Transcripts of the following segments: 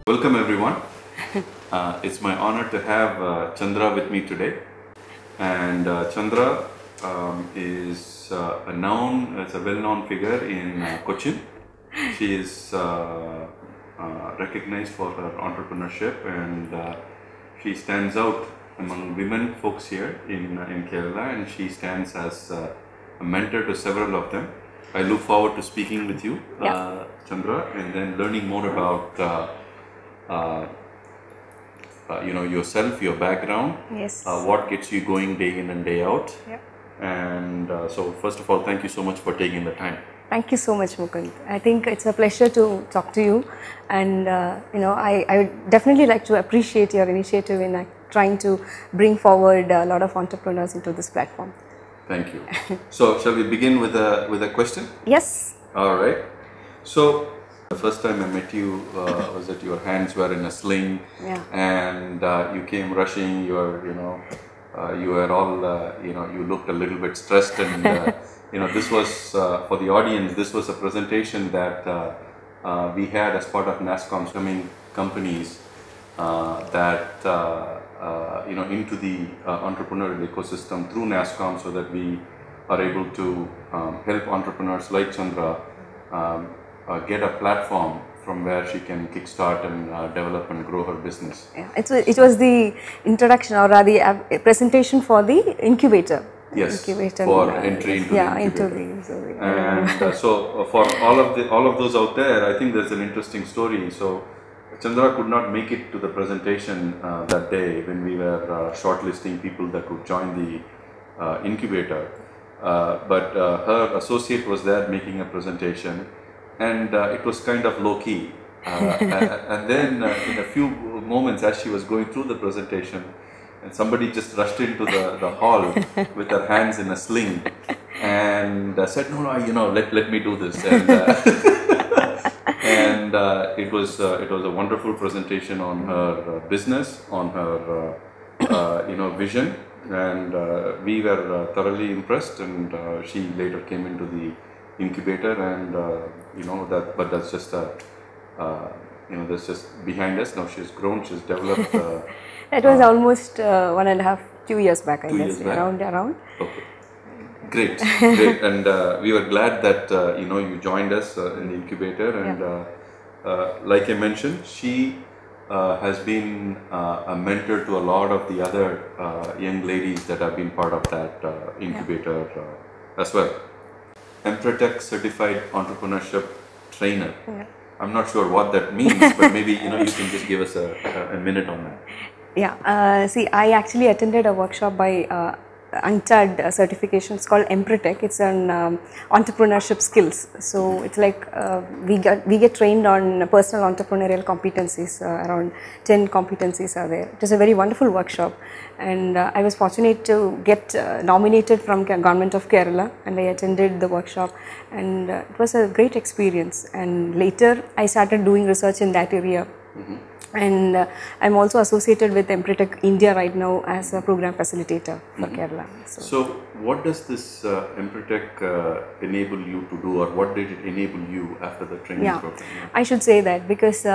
Welcome everyone. It's my honor to have Chandra with me today. And Chandra is a well-known figure in Cochin. She is recognized for her entrepreneurship, and she stands out among women folks here in Kerala, and she stands as a mentor to several of them. I look forward to speaking with you, Chandra, and then learning more about yourself, your background, what gets you going day in and day out. And so first of all, thank you so much for taking the time. Thank you so much, Mukund. I think it's a pleasure to talk to you, and I would definitely like to appreciate your initiative in trying to bring forward a lot of entrepreneurs into this platform. Thank you. So shall we begin with a question? Yes. All right. So the first time I met you was that your hands were in a sling, and you came rushing. You were all you looked a little bit stressed, and this was for the audience. This was a presentation that we had as part of NASSCOM's coming companies into the entrepreneurial ecosystem through NASSCOM, so that we are able to help entrepreneurs like Chandra get a platform from where she can kickstart and develop and grow her business. Yeah, it was the introduction, or the presentation for the incubator. Yes, incubator, for entry into the incubator. And so for all of those out there, I think there's an interesting story. So Chandra could not make it to the presentation that day when we were shortlisting people that would join the incubator, but her associate was there making a presentation, and it was kind of low-key. And then in a few moments, as she was going through the presentation, and somebody just rushed into the hall with her hands in a sling and said, no, let me do this. And it was a wonderful presentation on her business, on her vision, and we were thoroughly impressed. And she later came into the incubator, and but that's just that's just behind us. Now she's grown, she's developed. That was almost 1.5–2 years back, I guess. Around. Okay. Great. And we were glad that you joined us in the incubator, and like I mentioned, she has been a mentor to a lot of the other young ladies that have been part of that incubator as well. Empretech Certified Entrepreneurship Trainer. I'm not sure what that means, but maybe you can just give us a minute on that. Yeah, see, I actually attended a workshop by UNCTAD certification. It's called Empretech. It's an entrepreneurship skills. So it's like we get trained on personal entrepreneurial competencies. Around 10 competencies are there. It is a very wonderful workshop, and I was fortunate to get nominated from Government of Kerala, and I attended the workshop, and it was a great experience. And later I started doing research in that area. And I'm also associated with Empretech India right now as a program facilitator for Kerala. So what does this Empretech enable you to do, or what did it enable you after the training program? I should say that because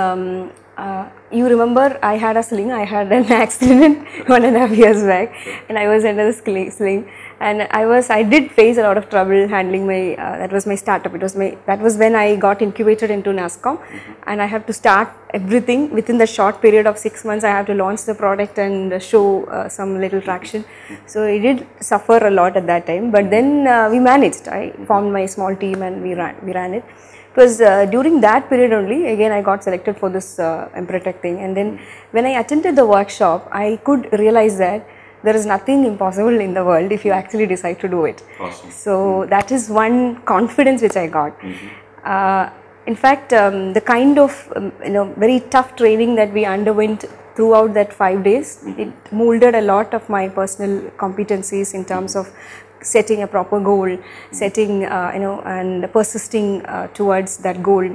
you remember I had a sling. I had an accident 1.5 years back, and I was under the sling, and I did face a lot of trouble handling my. That was my startup. That was when I got incubated into NASSCOM, and I have to start everything within the short period of 6 months. I have to launch the product and show some little traction. So I did suffer a lot at that time, but then we managed. I formed my small team and we ran it. It was during that period only, again I got selected for this Empretech thing, and then when I attended the workshop, I could realize that there is nothing impossible in the world if you actually decide to do it. Awesome. So that is one confidence which I got. In fact, the kind of very tough training that we underwent throughout that 5 days, it molded a lot of my personal competencies in terms of setting a proper goal, setting and persisting towards that goal,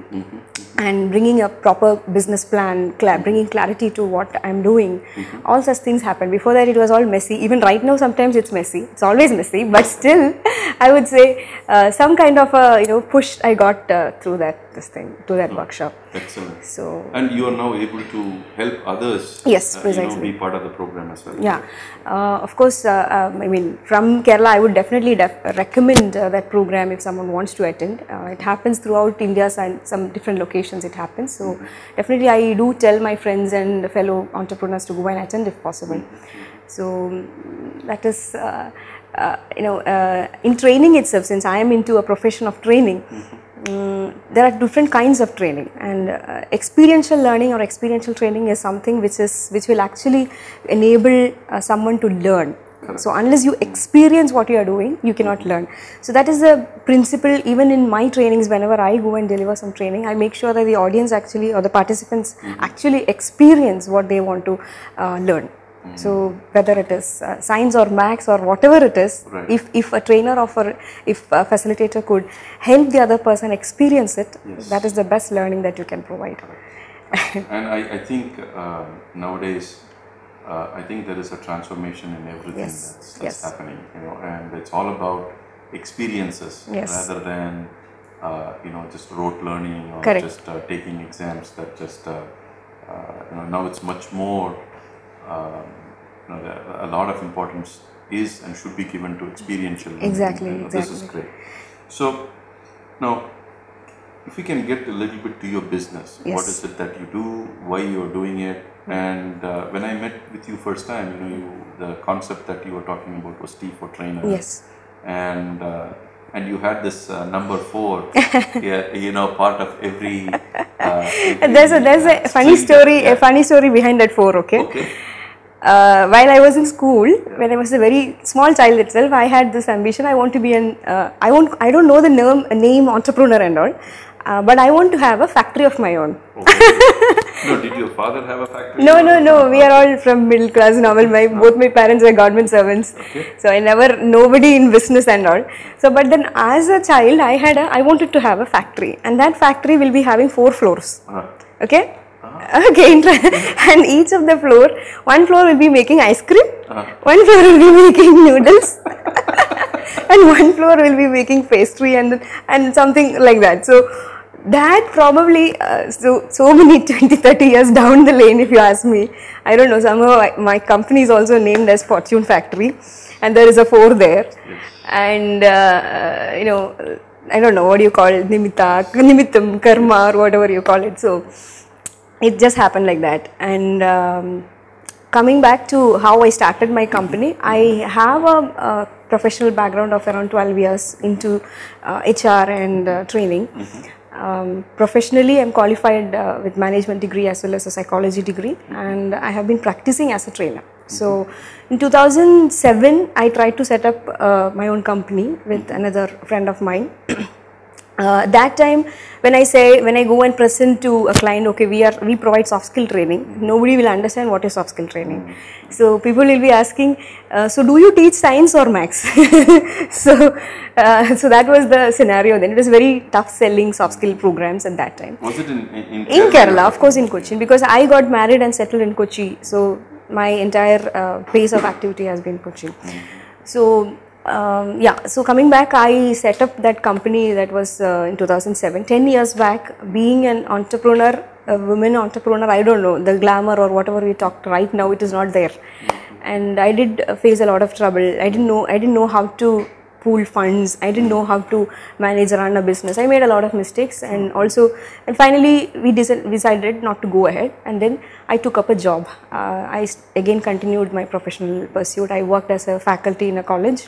and bringing a proper business plan, bringing clarity to what I'm doing. All such things happened. Before that it was all messy. Even right now sometimes it's messy. It's always messy, but still I would say some kind of a push I got through that workshop. Excellent. So, and you are now able to help others. Yes, precisely. Be part of the program as well. Yeah, of course. I mean, from Kerala, I would definitely recommend that program if someone wants to attend. It happens throughout India, and some different locations it happens. So, definitely, I do tell my friends and fellow entrepreneurs to go and attend if possible. So, that is. In training itself, since I am into a profession of training, there are different kinds of training, and experiential learning or experiential training is something which will actually enable someone to learn. So unless you experience what you are doing, you cannot learn. So that is the principle. Even in my trainings, whenever I go and deliver some training, I make sure that the audience actually, or the participants actually experience what they want to learn. So whether it is science or maths or whatever it is, right. if a trainer or if a facilitator could help the other person experience it, yes. that is the best learning that you can provide. And I think nowadays, I think there is a transformation in everything yes. that's happening, and it's all about experiences yes. rather than just rote learning or Correct. just taking exams. That just now it's much more. A lot of importance is and should be given to experiential learning. Exactly. This is great. So now, if we can get a little bit to your business, yes. what is it that you do, why you are doing it, and when I met with you first time, the concept that you were talking about was T for trainer. Yes. And you had this number 4, part of every. There's a funny story. A funny story behind that 4. Okay. While I was in school, when I was a very small child itself, I had this ambition. I want to be I don't know the name entrepreneur and all, but I want to have a factory of my own. Okay. No, did your father have a factory? No. We are all from middle class normal. Both my parents are government servants. Okay. So nobody in business and all. So, but then as a child, I wanted to have a factory, and that factory will be having 4 floors. Okay. Okay, and each of the floor, one floor will be making ice cream, one floor will be making noodles, and one floor will be making pastry and something like that. So that probably so many 20-30 years down the lane, if you ask me, I don't know, somehow my company is also named as Fortune Factory, and there is a 4 there. Yes. And I don't know what you call it, nimittam, karma, or whatever you call it. So it just happened like that. And coming back to how I started my company, I have a professional background of around 12 years into HR and training. Professionally, I am qualified with management degree as well as a psychology degree, and I have been practicing as a trainer. So in 2007, I tried to set up my own company with another friend of mine. That time, when I go and present to a client, okay, we provide soft skill training, nobody will understand what is soft skill training. So people will be asking, so do you teach science or maths? So that was the scenario then. It was very tough selling soft skill programs at that time. Was it in Kerala? Of course in Kochi, because I got married and settled in Kochi. So my entire base of activity has been Kochi. So so coming back, I set up that company. That was in 2007, 10 years back. Being an entrepreneur, a woman entrepreneur, I don't know, the glamour or whatever we talked right now, it is not there. And I did face a lot of trouble. I didn't know how to pool funds. I didn't know how to run a business. I made a lot of mistakes, and finally we decided not to go ahead, and then I took up a job. I again continued my professional pursuit. I worked as a faculty in a college,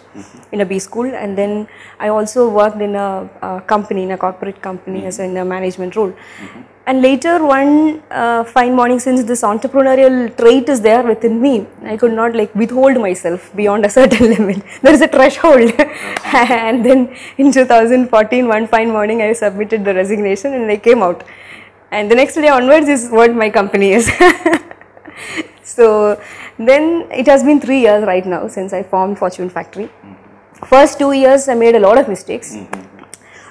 in a B school, and then I also worked in a company, in a corporate company, as in a management role. And later one fine morning, since this entrepreneurial trait is there within me, I could not withhold myself beyond a certain limit. There is a threshold. And then in 2014, one fine morning, I submitted the resignation and I came out. And the next day onwards is what my company is. So then it has been 3 years right now since I formed Fortune Factory. First 2 years I made a lot of mistakes.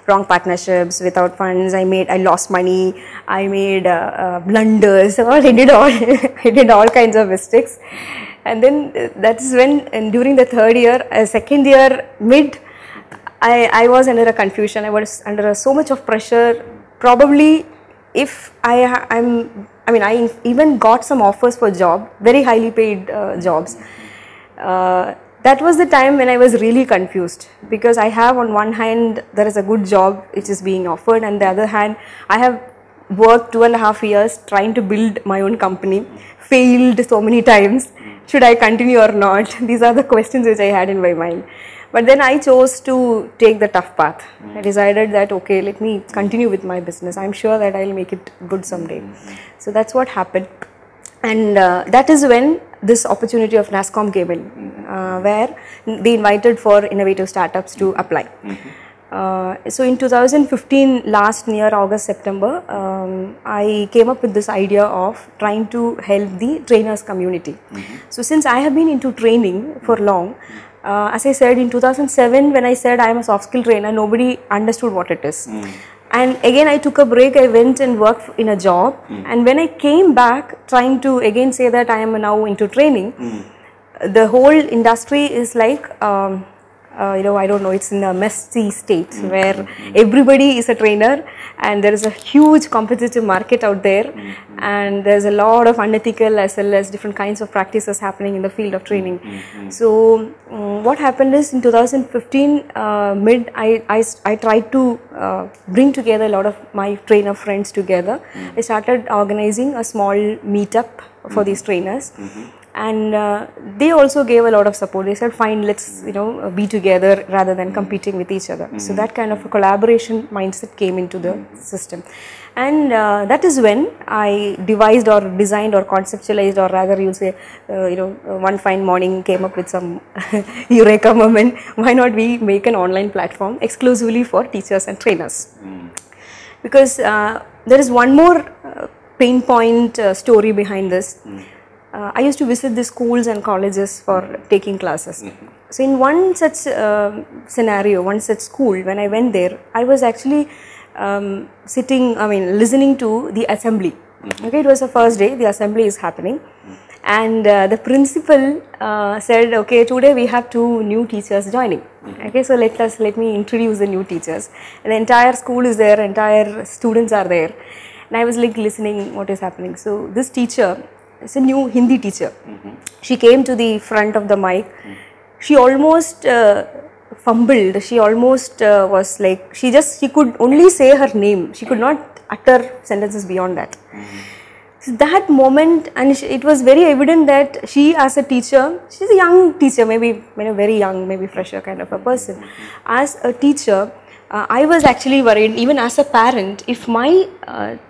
Wrong partnerships, without funds, I lost money, I made blunders, I did all kinds of mistakes. And then that's when, during the third year, second year mid, I was under a confusion. I was under so much of pressure. Probably if I even got some offers for job, very highly paid jobs. That was the time when I was really confused, because I have on one hand there is a good job which is being offered, and the other hand I have worked 2.5 years trying to build my own company, failed so many times. Should I continue or not? These are the questions which I had in my mind. But then I chose to take the tough path. I decided that okay, let me continue with my business. I'm sure that I'll make it good someday. So that's what happened. And that is when this opportunity of NASSCOM came in, where they invited for innovative startups to apply. So in 2015, last near August, September, I came up with this idea of trying to help the trainers community. So since I have been into training for long, as I said, in 2007 when I said I am a soft skill trainer, nobody understood what it is. And again I took a break, I went and worked in a job, and when I came back trying to again say that I am now into training, the whole industry is like I don't know, it's in a messy state where everybody is a trainer and there is a huge competitive market out there, and there's a lot of unethical as well as different kinds of practices happening in the field of training. So what happened is in 2015 mid, I tried to bring together a lot of my trainer friends together. I started organizing a small meetup for these trainers. And they also gave a lot of support. They said, fine, let's be together rather than competing with each other. So that kind of a collaboration mindset came into the system. And that is when I devised or designed or conceptualized, or rather you say, one fine morning came up with some eureka moment. Why not we make an online platform exclusively for teachers and trainers? Because there is one more pain point story behind this. I used to visit the schools and colleges for taking classes. So in one such scenario, one such school, when I went there, I was actually listening to the assembly. Okay, it was the first day, the assembly is happening. And the principal said, okay, today we have 2 new teachers joining. Okay, so let me introduce the new teachers. And the entire school is there, entire students are there. And I was like listening what is happening. So this teacher, it's a new Hindi teacher. She came to the front of the mic. She almost fumbled. She almost was like, she could only say her name. She could not utter sentences beyond that. So that moment, and it was very evident that she as a teacher, she's a young teacher, maybe very young, maybe fresher kind of a person. As a teacher, I was actually worried, even as a parent, if my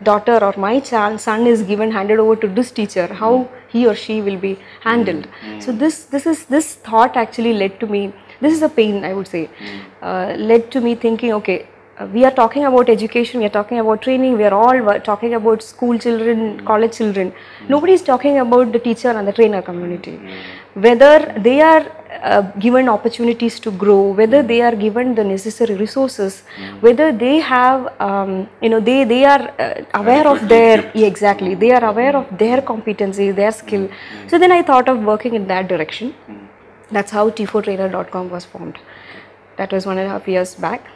daughter or my son is handed over to this teacher, how he or she will be handled. So this thought actually led to me, this is a pain I would say, led to me thinking, okay, we are talking about education, we are talking about training, we are all talking about school children, college children. Nobody is talking about the teacher and the trainer community. Whether they are given opportunities to grow, whether they are given the necessary resources, whether they have, they are aware of their, exactly, they are aware of their competency, their skill. So then I thought of working in that direction. That's how t4trainer.com was formed. That was 1.5 years back.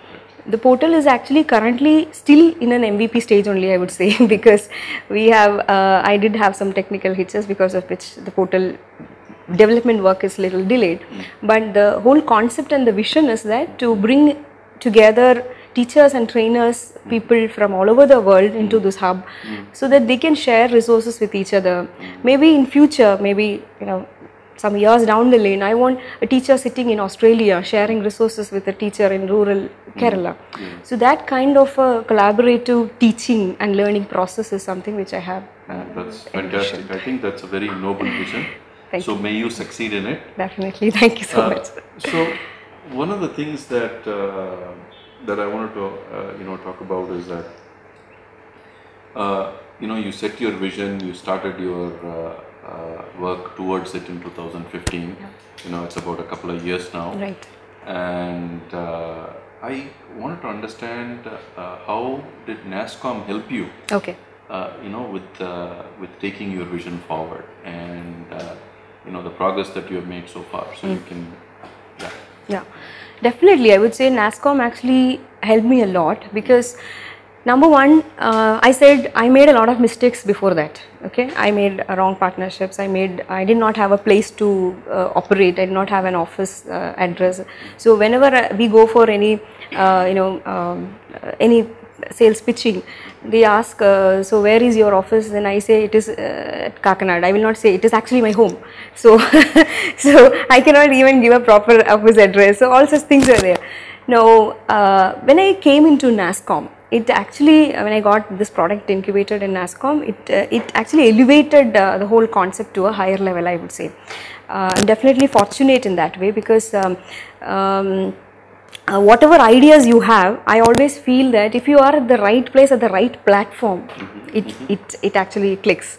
The portal is actually currently still in an MVP stage only, I would say, because we have, I did have some technical hitches because of which the portal development work is little delayed. But the whole concept and the vision is that to bring together teachers and trainers, people from all over the world into this hub, so that they can share resources with each other. Maybe in future, maybe some years down the lane, I want a teacher sitting in Australia sharing resources with a teacher in rural Kerala. So that kind of a collaborative teaching and learning process is something which I have. That's fantastic. I think that's a very noble vision. So may you succeed in it. Definitely. Thank you so much. So one of the things that that I wanted to talk about is that you set your vision, you started your work towards it in 2015. It's about a couple of years now. Right. And I wanted to understand how did NASSCOM help you? Okay. With taking your vision forward, and the progress that you have made so far. So you can, yeah, definitely. I would say NASSCOM actually helped me a lot, because Number one, I said I made a lot of mistakes before that. Okay, I made wrong partnerships. I did not have a place to operate. I did not have an office address. So whenever we go for any, any sales pitching, they ask, so where is your office? Then I say it is at Kakinada. I will not say it is actually my home. So, so I cannot even give a proper office address. So all such things are there. Now, when I came into NASSCOM, it actually, when I got this product incubated in NASSCOM, it actually elevated the whole concept to a higher level, I would say. I'm definitely fortunate in that way, because whatever ideas you have, I always feel that if you are at the right place at the right platform, it actually clicks.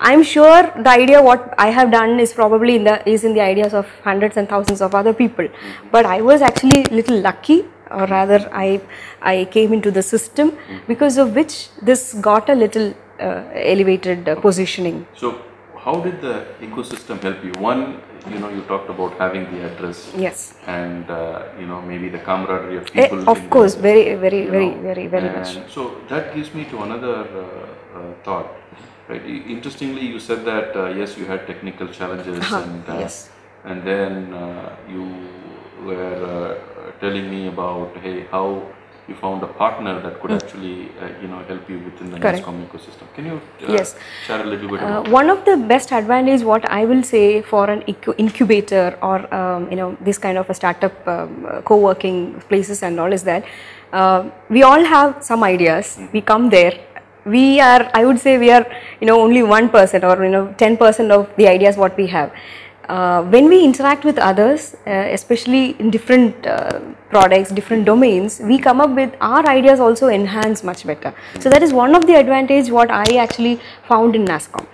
I'm sure the idea what I have done is probably in the ideas of hundreds and thousands of other people, but I was actually little lucky, or rather I came into the system because of which this got a little elevated positioning. So how did the ecosystem help you? One, you talked about having the address. Yes. And maybe the camaraderie of people. Of course, very much. So that gives me to another thought, right? Interestingly, you said that yes, you had technical challenges, and yes. And then you were telling me about how you found a partner that could actually help you within the NASSCOM ecosystem. Can you share a little bit about one of the best advantage what I will say for an incubator or this kind of a startup co-working places and all is that we all have some ideas. We come there. We are, I would say we are only 1% or 10% of the ideas what we have. When we interact with others, especially in different products, different domains, we come up with our ideas also enhance much better. So that is one of the advantage what I actually found in NASSCOM,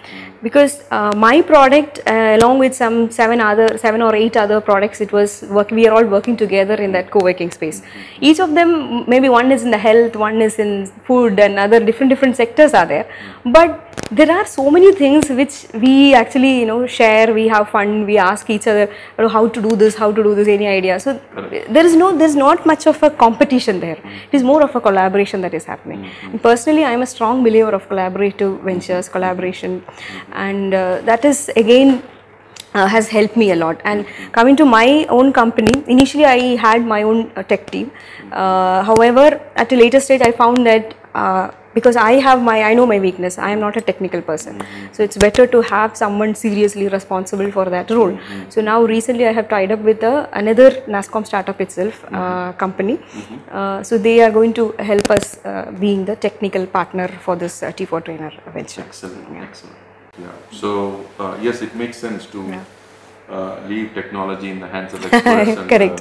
because my product along with some 7 or 8 other products, we are all working together in that co-working space. Each of them, maybe one is in the health, one is in food, and other different sectors are there, but there are so many things which we actually share. We have fun, we ask each other how to do this, any idea. So there's not much of a competition there. It is more of a collaboration that is happening. And personally, I am a strong believer of collaborative ventures, collaboration, and that is again has helped me a lot. And coming to my own company, initially I had my own tech team. However, at a later stage I found that because I know my weakness, I am not a technical person. So it's better to have someone seriously responsible for that role. So now recently I have tied up with another NASSCOM startup itself, company. So they are going to help us being the technical partner for this T4 trainer venture. Excellent, excellent. Yeah. So yes, it makes sense to leave technology in the hands of experts. Correct.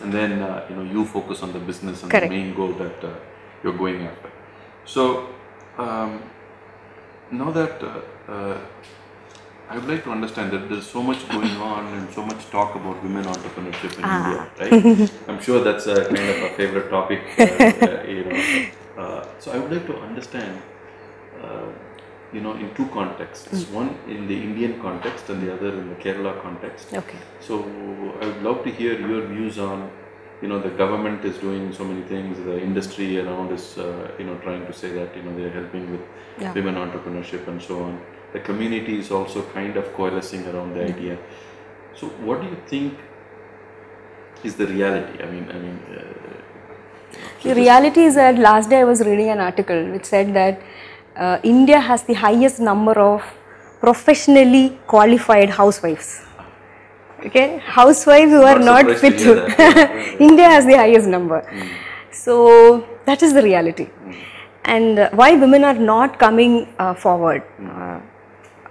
And then you focus on the business and the main goal that you're going after. So now that I would like to understand that there's so much going on and so much talk about women entrepreneurship in India, right? I'm sure that's a kind of a favorite topic. So I would like to understand, in two contexts. One in the Indian context and the other in the Kerala context. Okay. So I would love to hear your views on, the government is doing so many things, the industry around is, trying to say that, they're helping with women entrepreneurship and so on. The community is also kind of coalescing around the idea. So what do you think is the reality? I mean, the reality is that last day I was reading an article which said that India has the highest number of professionally qualified housewives. Okay, housewives who are not fit to. India has the highest number. So that is the reality. And why women are not coming forward?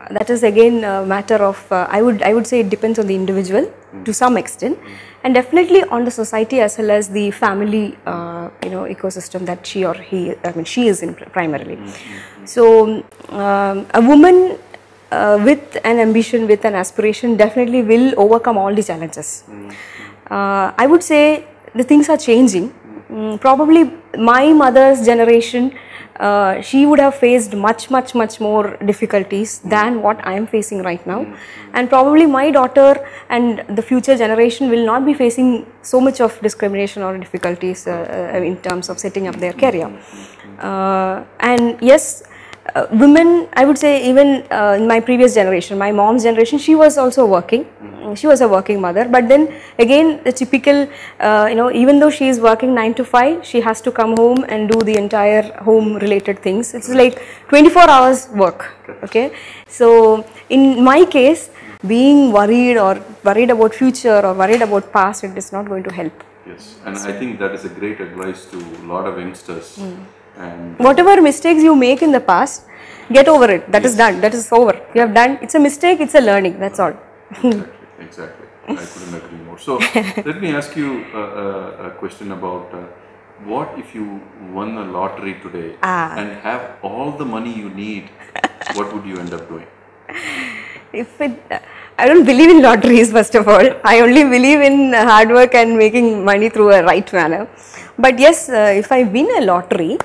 That is again a matter of, I would say it depends on the individual to some extent, and definitely on the society as well as the family, ecosystem that she or he, she is in primarily. So a woman with an ambition, with an aspiration, definitely will overcome all the challenges. I would say the things are changing. Probably my mother's generation, she would have faced much more difficulties than what I am facing right now, and probably my daughter and the future generation will not be facing so much of discrimination or difficulties in terms of setting up their career. And yes, women, I would say, even in my previous generation, my mom's generation, she was also working. She was a working mother, but then again the typical, even though she is working 9 to 5, she has to come home and do the entire home related things. It's like 24 hours work. Okay, so in my case, being worried about future or worried about past, it is not going to help. Yes, and I think that is a great advice to a lot of youngsters. And whatever mistakes you make in the past, get over it. That is done. That is over. You have done. It's a mistake. It's a learning. That's all. Exactly. I couldn't agree more. So let me ask you a question about what if you won a lottery today and have all the money you need? What would you end up doing? I don't believe in lotteries, first of all. I only believe in hard work and making money through a right manner. But yes, if I win a lottery,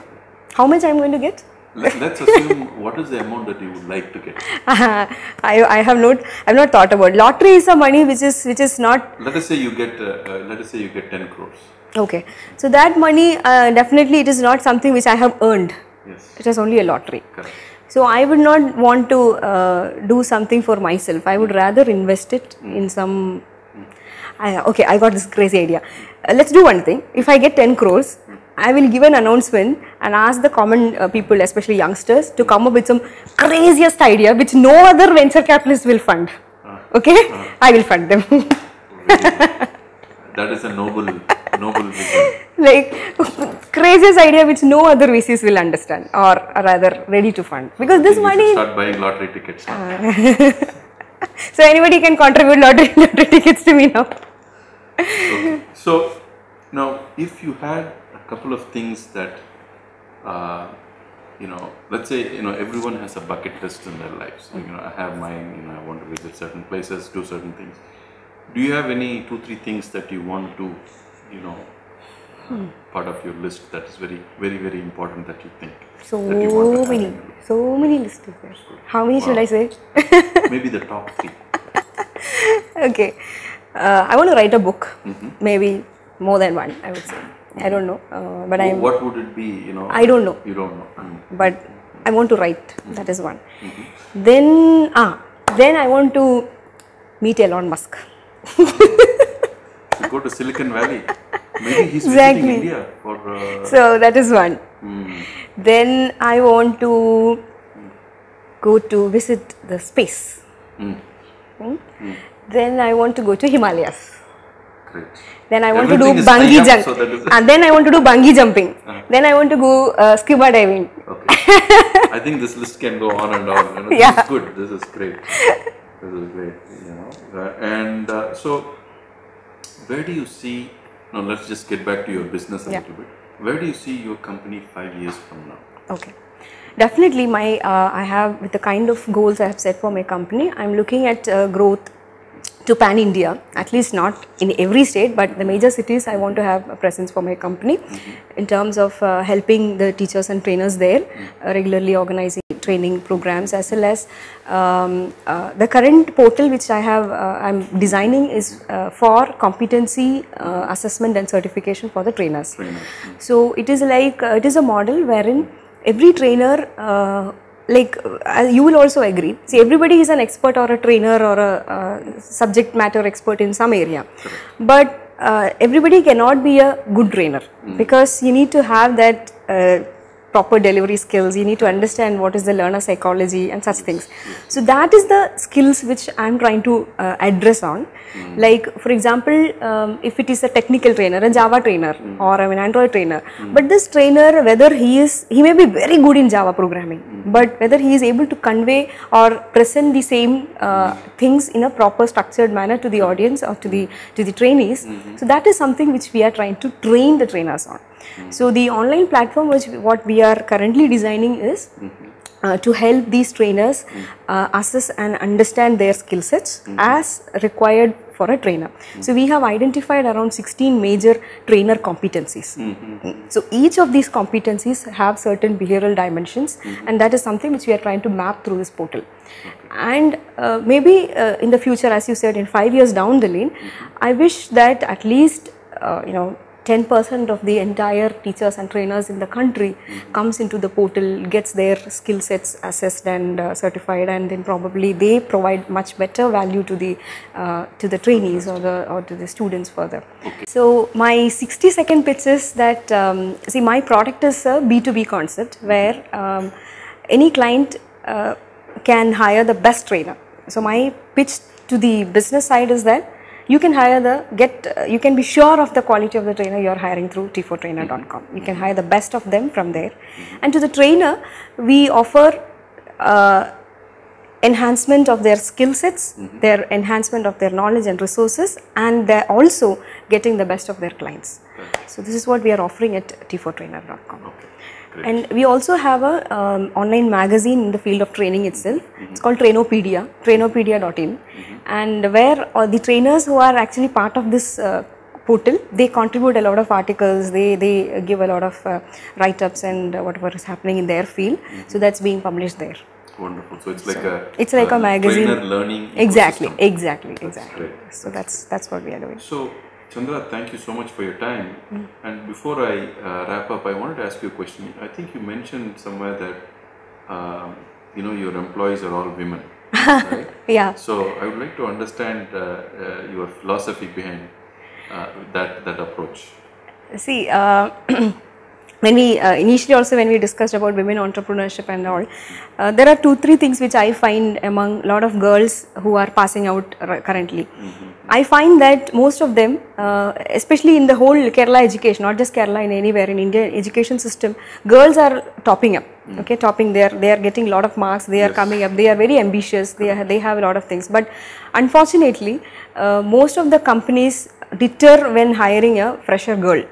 how much I am going to get? Let's assume what is the amount that you would like to get. I have not thought about. Lottery is a money which is not. Let us say you get 10 crores. Okay, so that money definitely it is not something which I have earned. Yes. It is only a lottery. Correct. So I would not want to do something for myself. I would rather invest it in some. Okay, I got this crazy idea. Let's do one thing. If I get 10 crores, I will give an announcement and ask the common people, especially youngsters, to come up with some craziest idea which no other venture capitalist will fund. Okay? I will fund them. That is a noble vision. Like craziest idea which no other VCs will understand or rather ready to fund. Because this money. Start buying lottery tickets. So anybody can contribute lottery tickets to me now. Okay. So now if you had a couple of things that let's say everyone has a bucket list in their lives. I have mine. I want to visit certain places, do certain things. Do you have any 2-3 things that you want to part of your list that is very very important that you think? So many lists there. How many should I say? Maybe the top 3. Okay, I want to write a book. Maybe more than one, I would say. I don't know, but what would it be? I don't know. You don't know. But I want to write. That is one. Then I want to meet Elon Musk. You go to Silicon Valley. Maybe he's visiting India for. So that is one. Then I want to go to visit the space. Then I want to go to Himalayas. Great. Then I want to do bungee jumping. And then I want to do bungee jumping. Then I want to go scuba diving. Okay. I think this list can go on and on. This is good. This is great. This is great. And so, where do you see? Now let's just get back to your business a little bit. Where do you see your company 5 years from now? Okay. Definitely, I have with the kind of goals I have set for my company. I'm looking at growth to pan India, at least not in every state, but the major cities I want to have a presence for my company in terms of helping the teachers and trainers there, regularly organizing training programs, as well as the current portal which I'm designing is for competency assessment and certification for the trainers. So it is like it is a model wherein every trainer you will also agree. See, everybody is an expert or a trainer or a subject matter expert in some area. But everybody cannot be a good trainer because you need to have that proper delivery skills. You need to understand what is the learner psychology and such things. So that is the skills which I am trying to address on. Like for example, if it is a technical trainer, a Java trainer or an Android trainer, but this trainer, whether he may be very good in Java programming, but whether he is able to convey or present the same things in a proper structured manner to the audience or to the trainees. So that is something which we are trying to train the trainers on. So the online platform what we are currently designing is to help these trainers assess and understand their skill sets as required for a trainer. So we have identified around 16 major trainer competencies. So each of these competencies have certain behavioral dimensions, and that is something which we are trying to map through this portal. And maybe in the future, as you said, in 5 years down the lane, I wish that at least 10% of the entire teachers and trainers in the country comes into the portal, gets their skill sets assessed and certified, and then probably they provide much better value to the trainees or to the students further. So my 60-second pitch is that see, my product is a B2B concept where any client can hire the best trainer. So my pitch to the business side is that you can hire you can be sure of the quality of the trainer you are hiring through t4trainer.com. You can hire the best of them from there. And to the trainer, we offer enhancement of their skill sets, their enhancement of their knowledge and resources, and they're also getting the best of their clients. So this is what we are offering at t4trainer.com. And we also have a online magazine in the field of training itself. It's called Trainopedia, trainopedia.in, and where the trainers who are actually part of this portal, they contribute a lot of articles, they give a lot of write-ups and whatever is happening in their field. So that's being published there. Wonderful. So it's like a magazine. Trainer learning Exactly. Great. So that's what we are doing. So Chandra, thank you so much for your time. And before I wrap up, I wanted to ask you a question. I think you mentioned somewhere that your employees are all women, right? Yeah. So I would like to understand your philosophy behind that approach. See, when we initially also when we discussed about women entrepreneurship and all, there are 2-3 things which I find among a lot of girls who are passing out currently. I find that most of them, especially in the whole Kerala education, not just Kerala, in anywhere in Indian education system, girls are topping up. Okay, topping there, they are getting a lot of marks, they are coming up, they are very ambitious, they have a lot of things. But unfortunately, most of the companies deter when hiring a fresher girl.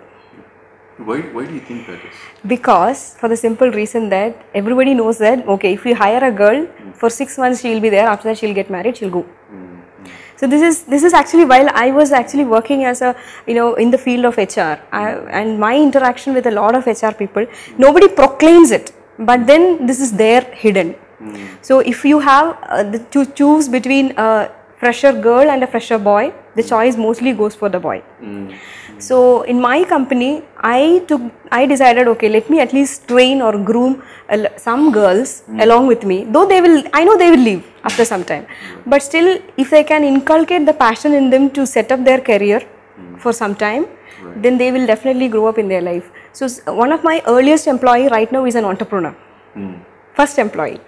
Why do you think that is? Because for the simple reason that everybody knows that, okay, if we hire a girl, for 6 months she will be there, after that she will get married, she will go. So this is actually, while I was actually working as a, in the field of HR, and my interaction with a lot of HR people, nobody proclaims it, but then this is there hidden. So if you have to choose between a fresher girl and a fresher boy, the choice mostly goes for the boy. So in my company, I decided, okay, let me at least train or groom some girls along with me, though I know they will leave after some time, but still if they can inculcate the passion in them to set up their career for some time, then they will definitely grow up in their life. So one of my earliest employee right now is an entrepreneur, first employee.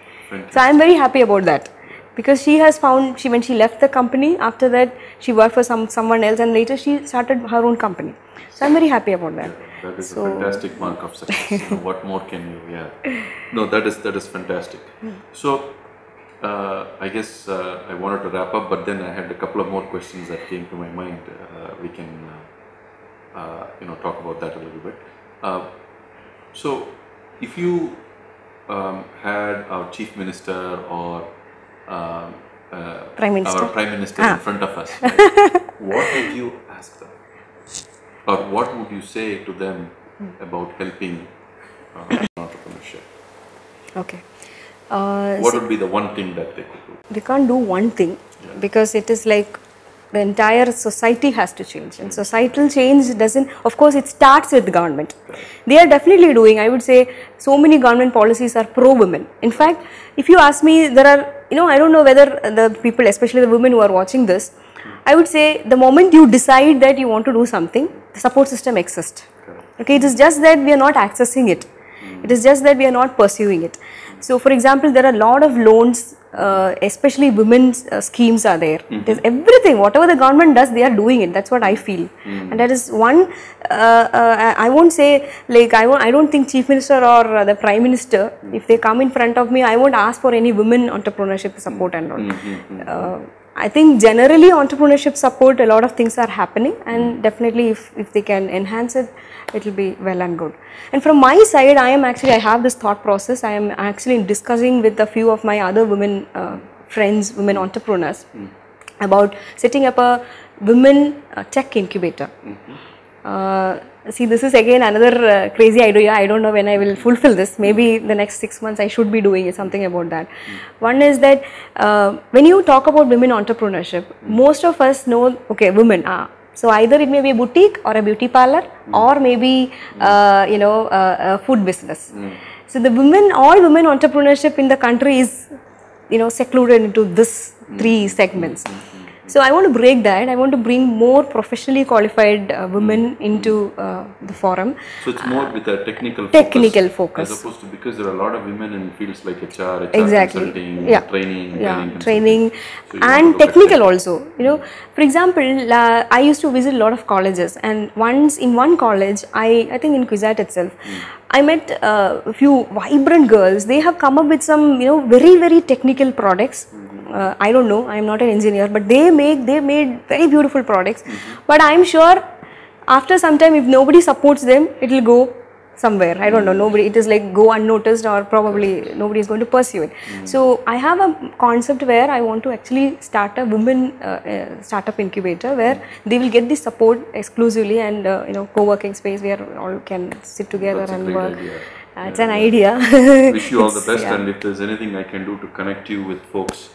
So I am very happy about that. Because she has found, when she left the company, after that she worked for someone else, and later she started her own company. So I am very happy about that. Yeah, that is a fantastic mark of success. What more can you, No, that is fantastic. So I guess I wanted to wrap up, but then I had a couple of more questions that came to my mind. We can talk about that a little bit. So if you had our Chief Minister or Prime Minister, our Prime Minister in front of us, right? What would you ask them, or what would you say to them about helping entrepreneurship? Okay. What would be the one thing that they could do? We can't do one thing, because it is like the entire society has to change, and societal change doesn't, of course it starts with the government. They are definitely doing, I would say, so many government policies are pro-women. In fact, if you ask me, there are, I don't know whether the people, especially the women who are watching this, I would say the moment you decide that you want to do something, the support system exists. Okay, it is just that we are not accessing it. It is just that we are not pursuing it. So for example, there are a lot of loans, especially women's schemes are there. There's everything, whatever the government does, they are doing it. That's what I feel. And that is one, I won't say, like, I don't think Chief Minister or the Prime Minister, if they come in front of me, I won't ask for any women entrepreneurship support and all. I think generally entrepreneurship support, a lot of things are happening, and definitely if they can enhance it, it will be well and good. And from my side, I have this thought process. I am actually discussing with a few of my other women friends, women entrepreneurs, about setting up a women tech incubator. See, this is again another crazy idea. I don't know when I will fulfill this. Maybe the next 6 months I should be doing something about that. One is that when you talk about women entrepreneurship, most of us know, okay, women. So either it may be a boutique or a beauty parlor, or maybe a food business. So the all women entrepreneurship in the country is secluded into this 3 segments. So I want to break that. I want to bring more professionally qualified women into the forum. So it's more with a technical focus. As opposed to, because there are a lot of women in fields like HR exactly. consulting, training so and technical also. For example, I used to visit a lot of colleges, and once in one college, I think in Quizat itself, I met a few vibrant girls. They have come up with some very, very technical products. I don't know, I am not an engineer, but they made very beautiful products. But I am sure after some time, if nobody supports them, it will go somewhere. I don't know, it is like go unnoticed, or probably nobody is going to pursue it. So I have a concept where I want to actually start a women startup incubator where they will get the support exclusively, and co-working space where all can sit together and work. It's an idea. Wish you all the best, and if there's anything I can do to connect you with folks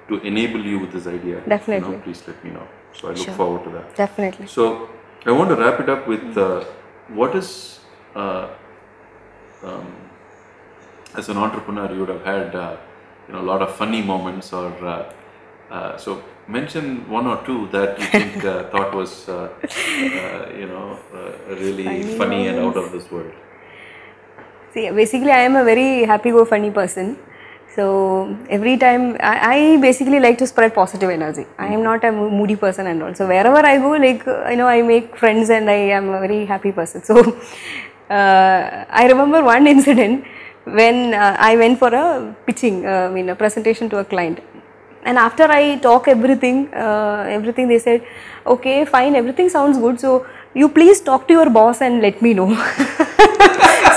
to enable you with this idea, definitely, please let me know. So I look forward to that. Definitely. So I want to wrap it up with what is as an entrepreneur you would have had a lot of funny moments, or so mention 1 or 2 that you think thought was really funny and out of this world. See, basically I am a very happy-go-funny person. So every time I basically like to spread positive energy. I am not a moody person and all. So wherever I go, I make friends, and I am a very happy person. So I remember one incident when I went for a pitching, a presentation to a client. And after I talk everything they said, okay, fine, everything sounds good. So you please talk to your boss and let me know.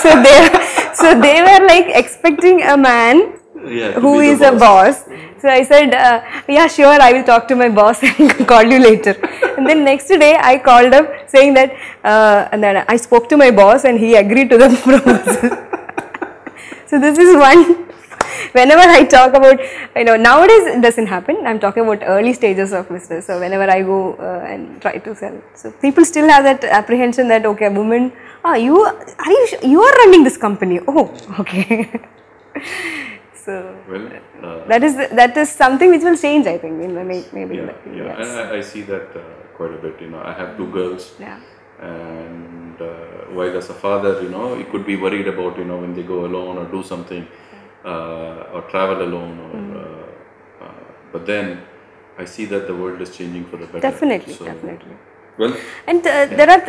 So they were like expecting a man who is a boss. So I said, yeah, sure, I will talk to my boss and call you later. And then next day I called up saying that, and then I spoke to my boss and he agreed to the proposal. So this is one. Whenever I talk about, nowadays it doesn't happen. I'm talking about early stages of business. So whenever I go and try to sell, so people still have that apprehension that, okay, a woman, you are running this company. Oh, okay. So that is something which will change, I think, maybe in the few years. I see that quite a bit. I have 2 girls, and while as a father, you could be worried about when they go alone or do something, or travel alone, or but then I see that the world is changing for the better. Definitely. Well, and there are,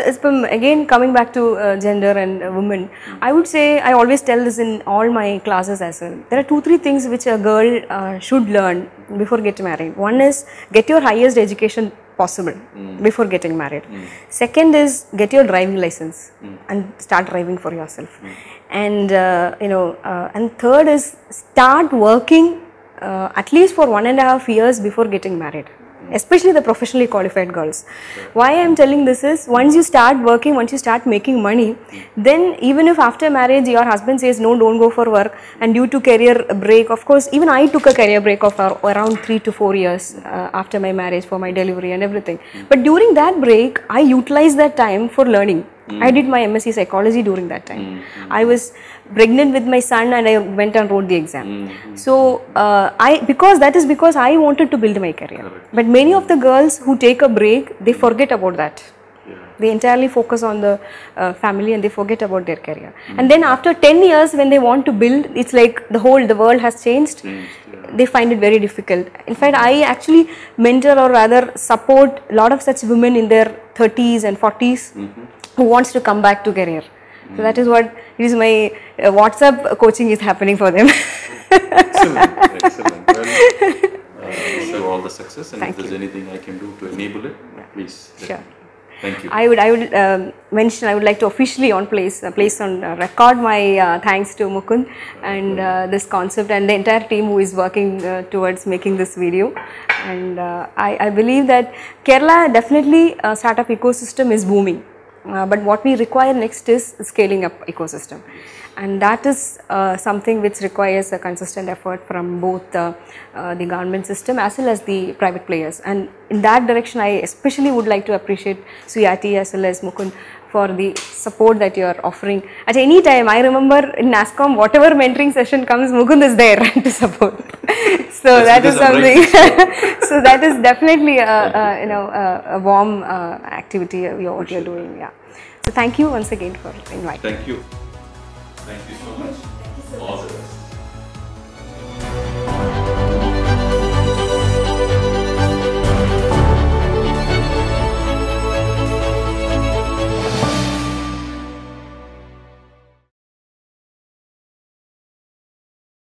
again coming back to gender and women, I would say, I always tell this in all my classes as well. There are 2-3 things which a girl should learn before getting married. One is get your highest education possible before getting married. Second is get your driving license and start driving for yourself. And and third is start working at least for 1.5 years before getting married. Especially the professionally qualified girls. Why I am telling this is, once you start working, once you start making money, then even if after marriage your husband says no, don't go for work, and due to career break, of course, even I took a career break of around 3 to 4 years after my marriage for my delivery and everything. But during that break, I utilized that time for learning. I did my MSc psychology during that time. I was pregnant with my son and I went and wrote the exam. So because I wanted to build my career. But many of the girls who take a break, they forget about that. They entirely focus on the family and they forget about their career. And then after 10 years when they want to build, it's like the world has changed. They find it very difficult. In fact, I actually mentor, or rather support, a lot of such women in their 30s and 40s who wants to come back to career. So that is what it is. My WhatsApp coaching is happening for them. Excellent. Well, wish you all the success, and if there's anything I can do to enable it, please. Sure. Thank you. I would mention, I would like to officially place on record my thanks to Mukund and this concept and the entire team who is working towards making this video. And I believe that Kerala definitely startup ecosystem is booming. But what we require next is scaling up ecosystem, and that is something which requires a consistent effort from both the government system as well as the private players. And in that direction, I especially would like to appreciate Suyati as well as Mukund for the support that you are offering. At any time, I remember in NASCOM, whatever mentoring session comes, Mukund is there to support. So that is something. So that is definitely a warm activity what you are doing. Yeah. So thank you once again for inviting. Thank you. Thank you so much. All the best.